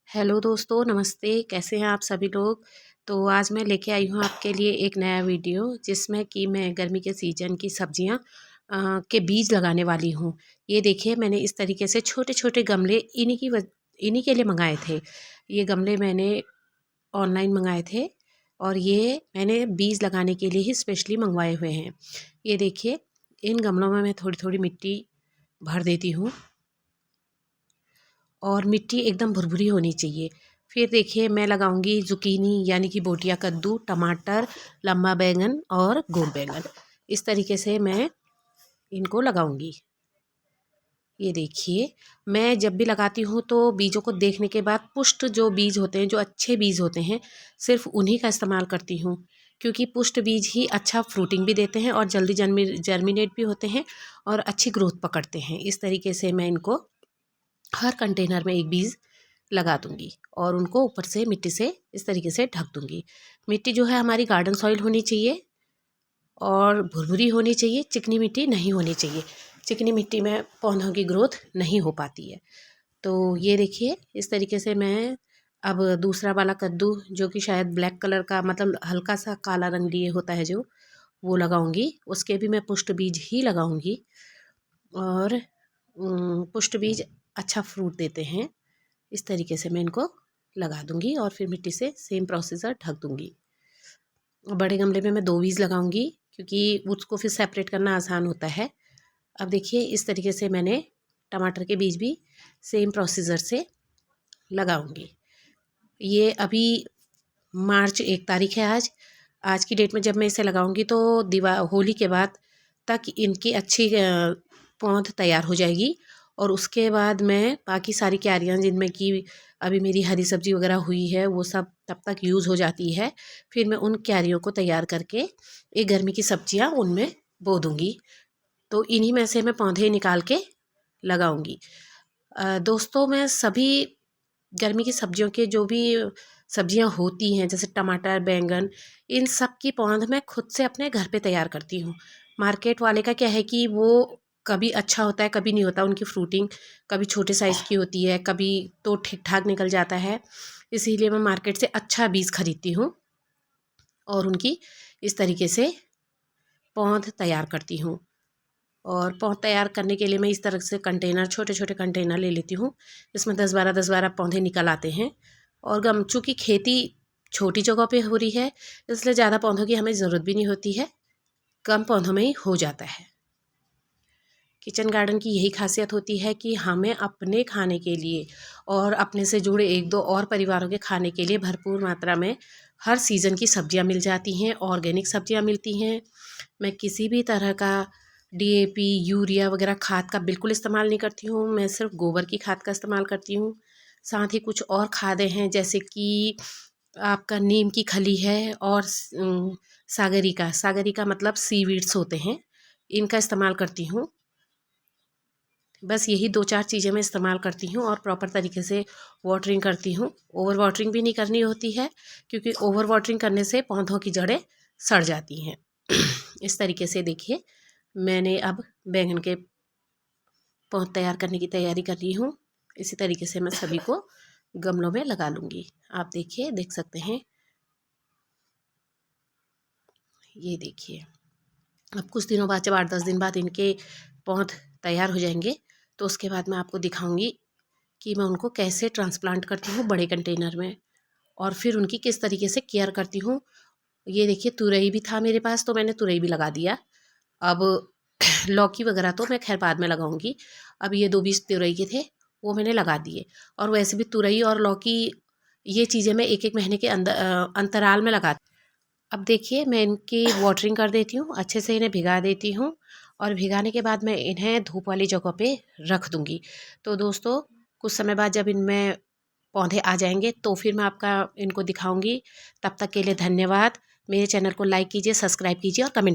Hello दोस्तों, नमस्ते। कैसे हैं आप सभी लोग। तो आज मैं लेके आई हूँ आपके लिए एक नया वीडियो, जिसमें कि मैं गर्मी के सीज़न की सब्जियां के बीज लगाने वाली हूँ। ये देखिए, मैंने इस तरीके से छोटे छोटे गमले इन्हीं के लिए मंगाए थे। ये गमले मैंने ऑनलाइन मंगाए थे और ये मैंने बीज लगाने के लिए ही स्पेशली मंगवाए हुए हैं। ये देखिए, इन गमलों में मैं थोड़ी थोड़ी मिट्टी भर देती हूँ और मिट्टी एकदम भुरभुरी होनी चाहिए। फिर देखिए, मैं लगाऊंगी जुकीनी यानी कि बोटिया कद्दू, टमाटर, लम्बा बैंगन और गोल बैंगन। इस तरीके से मैं इनको लगाऊंगी। ये देखिए, मैं जब भी लगाती हूँ तो बीजों को देखने के बाद पुष्ट जो बीज होते हैं, जो अच्छे बीज होते हैं, सिर्फ उन्हीं का इस्तेमाल करती हूँ। क्योंकि पुष्ट बीज ही अच्छा फ्रूटिंग भी देते हैं और जल्दी जर्मिनेट भी होते हैं और अच्छी ग्रोथ पकड़ते हैं। इस तरीके से मैं इनको हर कंटेनर में एक बीज लगा दूंगी और उनको ऊपर से मिट्टी से इस तरीके से ढक दूंगी। मिट्टी जो है हमारी गार्डन सॉइल होनी चाहिए और भुरभुरी होनी चाहिए, चिकनी मिट्टी नहीं होनी चाहिए। चिकनी मिट्टी में पौधों की ग्रोथ नहीं हो पाती है। तो ये देखिए, इस तरीके से मैं अब दूसरा वाला कद्दू, जो कि शायद ब्लैक कलर का, मतलब हल्का सा काला रंग लिए होता है जो, वो लगाऊंगी। उसके भी मैं पुष्ट बीज ही लगाऊंगी और पुष्ट बीज अच्छा फ्रूट देते हैं। इस तरीके से मैं इनको लगा दूंगी और फिर मिट्टी से सेम प्रोसीजर ढक दूंगी। बड़े गमले में मैं 2 बीज लगाऊंगी क्योंकि उसको फिर सेपरेट करना आसान होता है। अब देखिए, इस तरीके से मैंने टमाटर के बीज भी सेम प्रोसीजर से लगाऊंगी। ये अभी मार्च 1 तारीख है आज। आज की डेट में जब मैं इसे लगाऊंगी तो होली के बाद तक इनकी अच्छी पौध तैयार हो जाएगी। और उसके बाद मैं बाकी सारी क्यारियाँ जिनमें कि अभी मेरी हरी सब्जी वगैरह हुई है, वो सब तब तक यूज़ हो जाती है। फिर मैं उन क्यारियों को तैयार करके ये गर्मी की सब्जियाँ उनमें बो दूँगी। तो इन्हीं में से मैं पौधे निकाल के लगाऊंगी। दोस्तों, मैं सभी गर्मी की सब्जियों के जो भी सब्जियां होती हैं, जैसे टमाटर, बैंगन, इन सब की पौध मैं खुद से अपने घर पे तैयार करती हूँ। मार्केट वाले का क्या है कि वो कभी अच्छा होता है, कभी नहीं होता। उनकी फ्रूटिंग कभी छोटे साइज़ की होती है, कभी तो ठीक ठाक निकल जाता है। इसीलिए मैं मार्केट से अच्छा बीज खरीदती हूँ और उनकी इस तरीके से पौध तैयार करती हूँ। और पौध तैयार करने के लिए मैं इस तरह से कंटेनर, छोटे छोटे कंटेनर ले लेती हूँ। इसमें 10-12 पौधे निकल आते हैं। और चूँकि खेती छोटी जगह पे हो रही है, इसलिए ज़्यादा पौधों की हमें ज़रूरत भी नहीं होती है, कम पौधों में ही हो जाता है। किचन गार्डन की यही खासियत होती है कि हमें अपने खाने के लिए और अपने से जुड़े 1-2 और परिवारों के खाने के लिए भरपूर मात्रा में हर सीज़न की सब्जियां मिल जाती हैं, ऑर्गेनिक सब्जियां मिलती हैं। मैं किसी भी तरह का डीएपी, यूरिया वगैरह खाद का बिल्कुल इस्तेमाल नहीं करती हूँ। मैं सिर्फ गोबर की खाद का इस्तेमाल करती हूँ। साथ ही कुछ और खादें हैं, जैसे कि आपका नीम की खली है और सागरिका मतलब सीवीड्स होते हैं, इनका इस्तेमाल करती हूँ। बस यही 2-4 चीज़ें मैं इस्तेमाल करती हूँ और प्रॉपर तरीके से वाटरिंग करती हूँ। ओवर वाटरिंग भी नहीं करनी होती है, क्योंकि ओवर वाटरिंग करने से पौधों की जड़ें सड़ जाती हैं। इस तरीके से देखिए, मैंने अब बैंगन के पौध तैयार करने की तैयारी कर रही हूँ। इसी तरीके से मैं सभी को गमलों में लगा लूँगी। आप देखिए, देख सकते हैं। ये देखिए, अब कुछ दिनों बाद, जब 8-10 दिन बाद इनके पौध तैयार हो जाएंगे, तो उसके बाद मैं आपको दिखाऊंगी कि मैं उनको कैसे ट्रांसप्लांट करती हूँ बड़े कंटेनर में और फिर उनकी किस तरीके से केयर करती हूँ। ये देखिए, तुरई भी था मेरे पास तो मैंने तुरई भी लगा दिया। अब लौकी वगैरह तो मैं खैर बाद में लगाऊंगी। अब ये 2 बीज तुरई के थे, वो मैंने लगा दिए। और वैसे भी तुरई और लौकी, ये चीज़ें मैं 1-1 महीने के अंदर अंतराल में लगाती। अब देखिए, मैं इनकी वाटरिंग कर देती हूँ, अच्छे से इन्हें भिगा देती हूँ और भिगाने के बाद मैं इन्हें धूप वाली जगह पे रख दूँगी। तो दोस्तों, कुछ समय बाद जब इनमें पौधे आ जाएंगे तो फिर मैं आपका इनको दिखाऊंगी। तब तक के लिए धन्यवाद। मेरे चैनल को लाइक कीजिए, सब्सक्राइब कीजिए और कमेंट